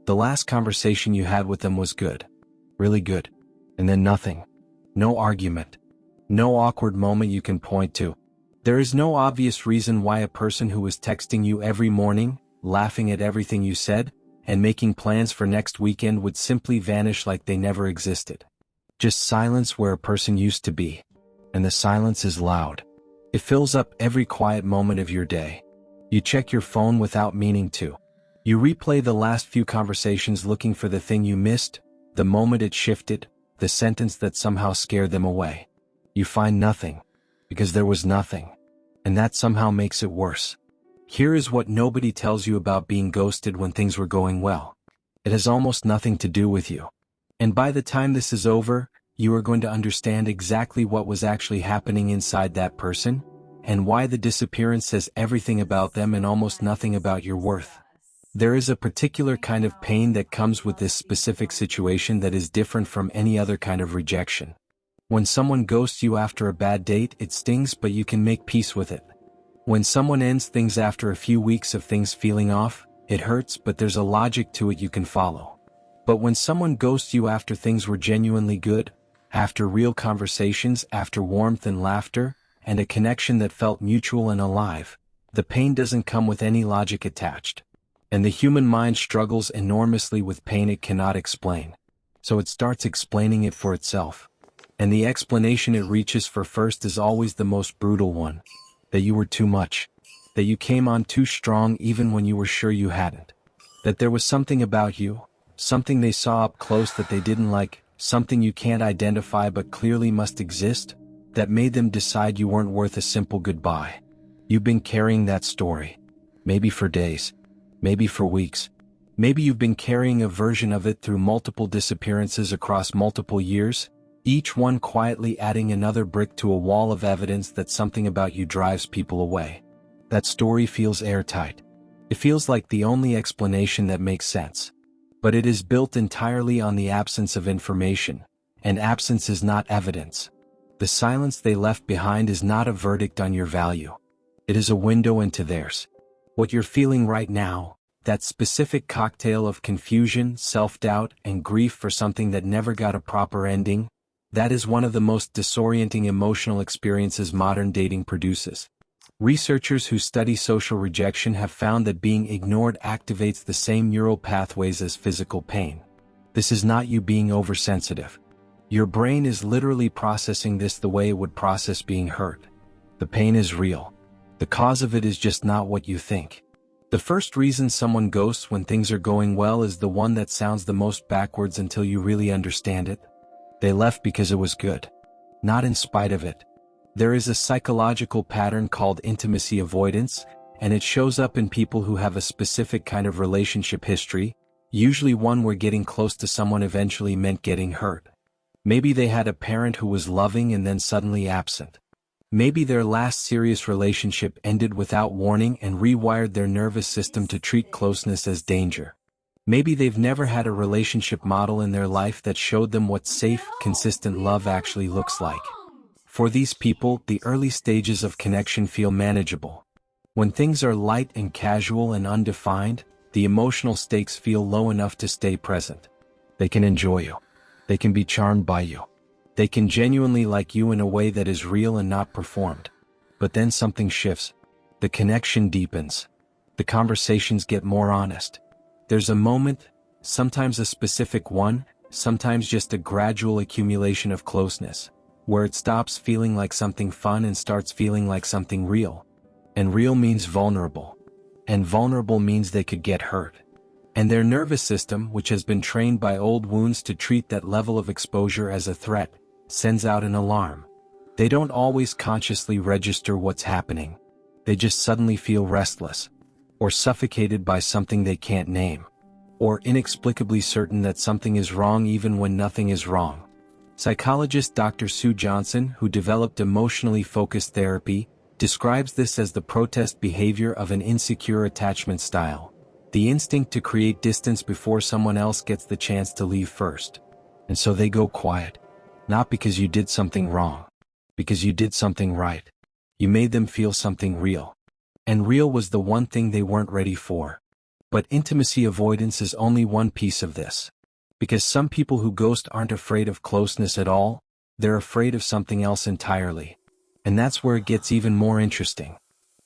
The last conversation you had with them was good. Really good. And then nothing. No argument. No awkward moment you can point to. There is no obvious reason why a person who was texting you every morning, laughing at everything you said, and making plans for next weekend would simply vanish like they never existed. Just silence where a person used to be. And the silence is loud. It fills up every quiet moment of your day. You check your phone without meaning to. You replay the last few conversations looking for the thing you missed, the moment it shifted, the sentence that somehow scared them away. You find nothing, because there was nothing. And that somehow makes it worse. Here is what nobody tells you about being ghosted when things were going well. It has almost nothing to do with you. And by the time this is over, you are going to understand exactly what was actually happening inside that person, and why the disappearance says everything about them and almost nothing about your worth. There is a particular kind of pain that comes with this specific situation that is different from any other kind of rejection. When someone ghosts you after a bad date, it stings, but you can make peace with it. When someone ends things after a few weeks of things feeling off, it hurts, but there's a logic to it you can follow. But when someone ghosts you after things were genuinely good, after real conversations, after warmth and laughter, and a connection that felt mutual and alive, the pain doesn't come with any logic attached. And the human mind struggles enormously with pain it cannot explain. So it starts explaining it for itself. And the explanation it reaches for first is always the most brutal one. That you were too much. That you came on too strong even when you were sure you hadn't. That there was something about you, something they saw up close that they didn't like, something you can't identify but clearly must exist, that made them decide you weren't worth a simple goodbye. You've been carrying that story. Maybe for days. Maybe for weeks. Maybe you've been carrying a version of it through multiple disappearances across multiple years, each one quietly adding another brick to a wall of evidence that something about you drives people away. That story feels airtight. It feels like the only explanation that makes sense. But it is built entirely on the absence of information, and absence is not evidence. The silence they left behind is not a verdict on your value. It is a window into theirs. What you're feeling right now, that specific cocktail of confusion, self-doubt, and grief for something that never got a proper ending, that is one of the most disorienting emotional experiences modern dating produces. Researchers who study social rejection have found that being ignored activates the same neural pathways as physical pain. This is not you being oversensitive. Your brain is literally processing this the way it would process being hurt. The pain is real. The cause of it is just not what you think. The first reason someone ghosts when things are going well is the one that sounds the most backwards until you really understand it. They left because it was good. Not in spite of it. There is a psychological pattern called intimacy avoidance, and it shows up in people who have a specific kind of relationship history, usually one where getting close to someone eventually meant getting hurt. Maybe they had a parent who was loving and then suddenly absent. Maybe their last serious relationship ended without warning and rewired their nervous system to treat closeness as danger. Maybe they've never had a relationship model in their life that showed them what safe, consistent love actually looks like. For these people, the early stages of connection feel manageable. When things are light and casual and undefined, the emotional stakes feel low enough to stay present. They can enjoy you. They can be charmed by you. They can genuinely like you in a way that is real and not performed. But then something shifts. The connection deepens. The conversations get more honest. There's a moment, sometimes a specific one, sometimes just a gradual accumulation of closeness, where it stops feeling like something fun and starts feeling like something real. And real means vulnerable. And vulnerable means they could get hurt. And their nervous system, which has been trained by old wounds to treat that level of exposure as a threat, sends out an alarm. They don't always consciously register what's happening. They just suddenly feel restless, or suffocated by something they can't name, or inexplicably certain that something is wrong even when nothing is wrong. Psychologist Dr. Sue Johnson, who developed emotionally focused therapy, describes this as the protest behavior of an insecure attachment style, the instinct to create distance before someone else gets the chance to leave first. And so they go quiet. Not because you did something wrong. Because you did something right. You made them feel something real. And real was the one thing they weren't ready for. But intimacy avoidance is only one piece of this. Because some people who ghost aren't afraid of closeness at all, they're afraid of something else entirely. And that's where it gets even more interesting.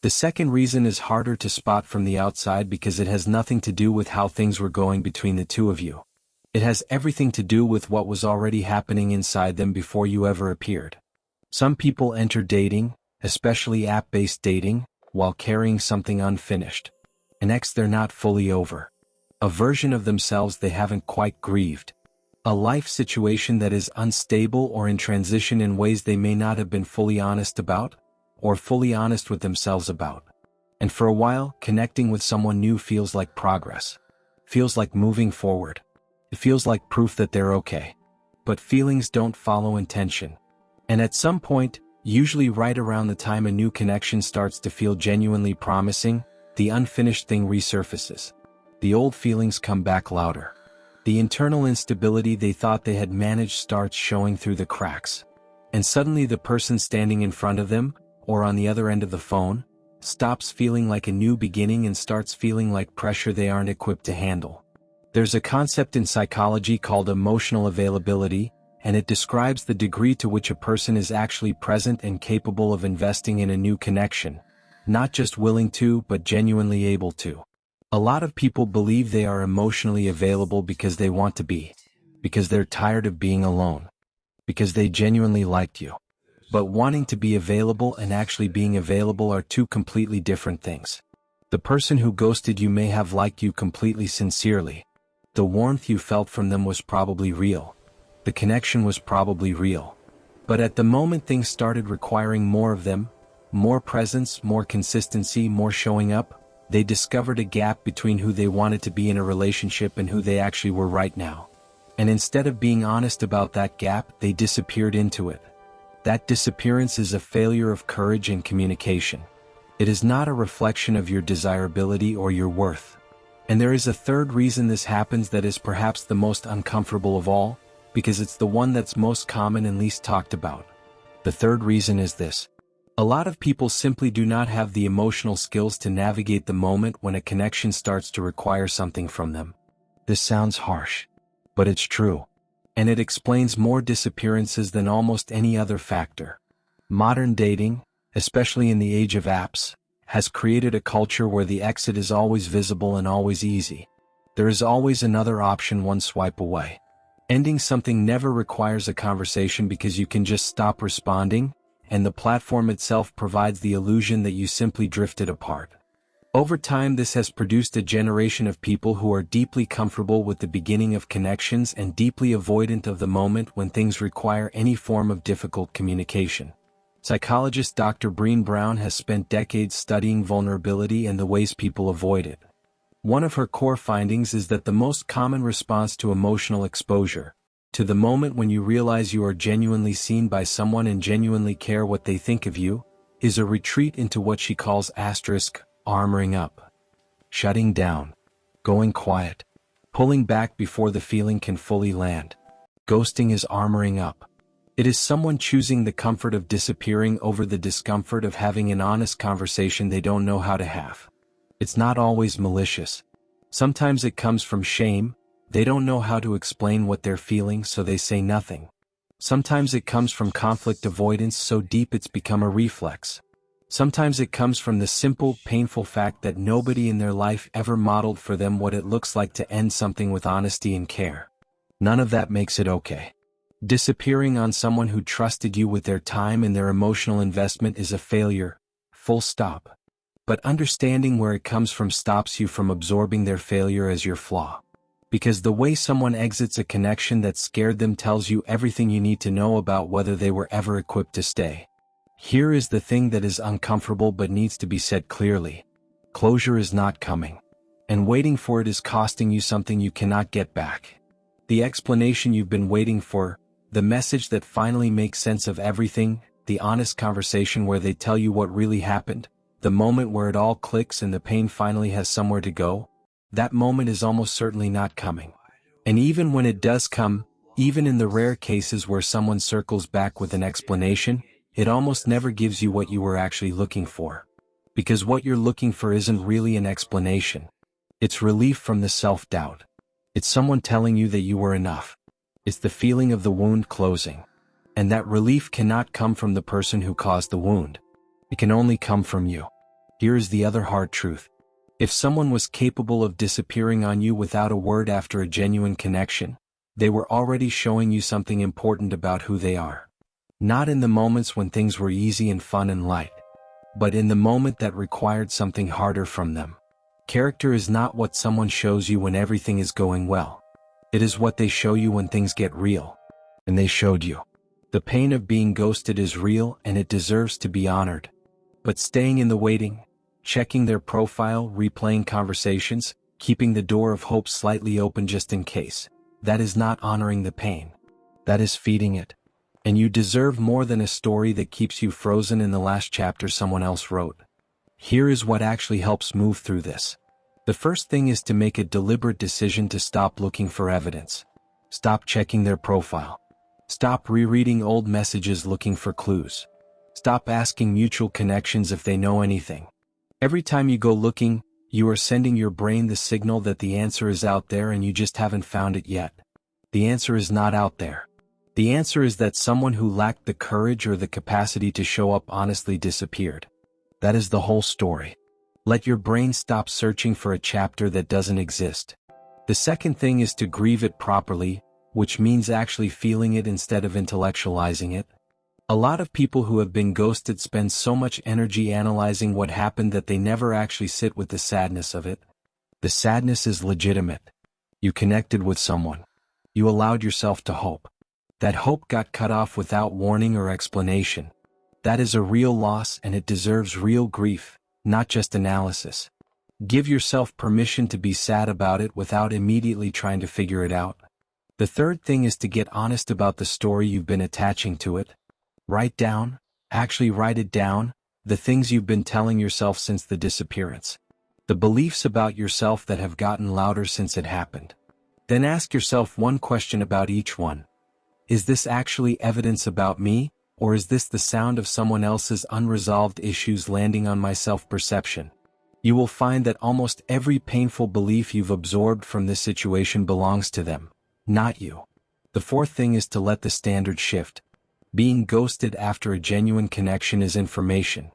The second reason is harder to spot from the outside because it has nothing to do with how things were going between the two of you. It has everything to do with what was already happening inside them before you ever appeared. Some people enter dating, especially app-based dating, while carrying something unfinished. An ex they're not fully over. A version of themselves they haven't quite grieved. A life situation that is unstable or in transition in ways they may not have been fully honest about, or fully honest with themselves about. And for a while, connecting with someone new feels like progress. Feels like moving forward. It feels like proof that they're okay. But feelings don't follow intention. And at some point, usually right around the time a new connection starts to feel genuinely promising, the unfinished thing resurfaces. The old feelings come back louder. The internal instability they thought they had managed starts showing through the cracks. And suddenly the person standing in front of them, or on the other end of the phone, stops feeling like a new beginning and starts feeling like pressure they aren't equipped to handle. There's a concept in psychology called emotional availability, and it describes the degree to which a person is actually present and capable of investing in a new connection. Not just willing to, but genuinely able to. A lot of people believe they are emotionally available because they want to be. Because they're tired of being alone. Because they genuinely liked you. But wanting to be available and actually being available are two completely different things. The person who ghosted you may have liked you completely sincerely. The warmth you felt from them was probably real. The connection was probably real. But at the moment things started requiring more of them, more presence, more consistency, more showing up, they discovered a gap between who they wanted to be in a relationship and who they actually were right now. And instead of being honest about that gap, they disappeared into it. That disappearance is a failure of courage and communication. It is not a reflection of your desirability or your worth. And there is a third reason this happens that is perhaps the most uncomfortable of all, because it's the one that's most common and least talked about. The third reason is this. A lot of people simply do not have the emotional skills to navigate the moment when a connection starts to require something from them. This sounds harsh, but it's true. And it explains more disappearances than almost any other factor. Modern dating, especially in the age of apps, has created a culture where the exit is always visible and always easy. There is always another option one swipe away. Ending something never requires a conversation because you can just stop responding, and the platform itself provides the illusion that you simply drifted apart. Over time, this has produced a generation of people who are deeply comfortable with the beginning of connections and deeply avoidant of the moment when things require any form of difficult communication. Psychologist Dr. Brené Brown has spent decades studying vulnerability and the ways people avoid it. One of her core findings is that the most common response to emotional exposure, to the moment when you realize you are genuinely seen by someone and genuinely care what they think of you, is a retreat into what she calls armoring up. Shutting down. Going quiet. Pulling back before the feeling can fully land. Ghosting is armoring up. It is someone choosing the comfort of disappearing over the discomfort of having an honest conversation they don't know how to have. It's not always malicious. Sometimes it comes from shame. They don't know how to explain what they're feeling, so they say nothing. Sometimes it comes from conflict avoidance so deep it's become a reflex. Sometimes it comes from the simple, painful fact that nobody in their life ever modeled for them what it looks like to end something with honesty and care. None of that makes it okay. Disappearing on someone who trusted you with their time and their emotional investment is a failure, full stop. But understanding where it comes from stops you from absorbing their failure as your flaw. Because the way someone exits a connection that scared them tells you everything you need to know about whether they were ever equipped to stay. Here is the thing that is uncomfortable but needs to be said clearly. Closure is not coming. And waiting for it is costing you something you cannot get back. The explanation you've been waiting for, the message that finally makes sense of everything, the honest conversation where they tell you what really happened, the moment where it all clicks and the pain finally has somewhere to go, that moment is almost certainly not coming. And even when it does come, even in the rare cases where someone circles back with an explanation, it almost never gives you what you were actually looking for. Because what you're looking for isn't really an explanation. It's relief from the self-doubt. It's someone telling you that you were enough. It's the feeling of the wound closing. And that relief cannot come from the person who caused the wound. It can only come from you. Here is the other hard truth. If someone was capable of disappearing on you without a word after a genuine connection, they were already showing you something important about who they are. Not in the moments when things were easy and fun and light, but in the moment that required something harder from them. Character is not what someone shows you when everything is going well. It is what they show you when things get real. And they showed you. The pain of being ghosted is real and it deserves to be honored. But staying in the waiting, checking their profile, replaying conversations, keeping the door of hope slightly open just in case, that is not honoring the pain. That is feeding it. And you deserve more than a story that keeps you frozen in the last chapter someone else wrote. Here is what actually helps move through this. The first thing is to make a deliberate decision to stop looking for evidence. Stop checking their profile. Stop rereading old messages looking for clues. Stop asking mutual connections if they know anything. Every time you go looking, you are sending your brain the signal that the answer is out there and you just haven't found it yet. The answer is not out there. The answer is that someone who lacked the courage or the capacity to show up honestly disappeared. That is the whole story. Let your brain stop searching for a chapter that doesn't exist. The second thing is to grieve it properly, which means actually feeling it instead of intellectualizing it. A lot of people who have been ghosted spend so much energy analyzing what happened that they never actually sit with the sadness of it. The sadness is legitimate. You connected with someone. You allowed yourself to hope. That hope got cut off without warning or explanation. That is a real loss and it deserves real grief, not just analysis. Give yourself permission to be sad about it without immediately trying to figure it out. The third thing is to get honest about the story you've been attaching to it. Write it down, the things you've been telling yourself since the disappearance. The beliefs about yourself that have gotten louder since it happened. Then ask yourself one question about each one. Is this actually evidence about me, or is this the sound of someone else's unresolved issues landing on my self-perception? You will find that almost every painful belief you've absorbed from this situation belongs to them, not you. The fourth thing is to let the standard shift. Being ghosted after a genuine connection is information.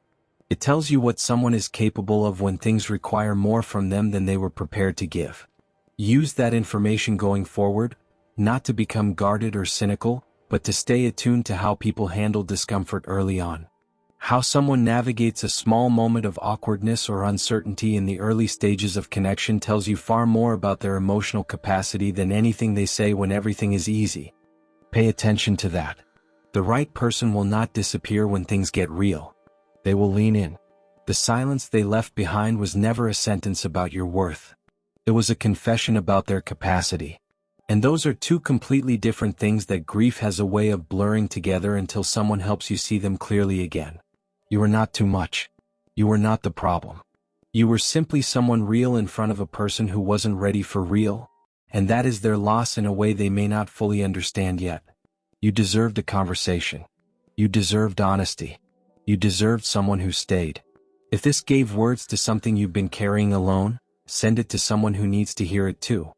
It tells you what someone is capable of when things require more from them than they were prepared to give. Use that information going forward, not to become guarded or cynical, but to stay attuned to how people handle discomfort early on. How someone navigates a small moment of awkwardness or uncertainty in the early stages of connection tells you far more about their emotional capacity than anything they say when everything is easy. Pay attention to that. The right person will not disappear when things get real. They will lean in. The silence they left behind was never a sentence about your worth. It was a confession about their capacity. And those are two completely different things that grief has a way of blurring together until someone helps you see them clearly again. You were not too much. You were not the problem. You were simply someone real in front of a person who wasn't ready for real, and that is their loss in a way they may not fully understand yet. You deserved a conversation. You deserved honesty. You deserved someone who stayed. If this gave words to something you've been carrying alone, send it to someone who needs to hear it too.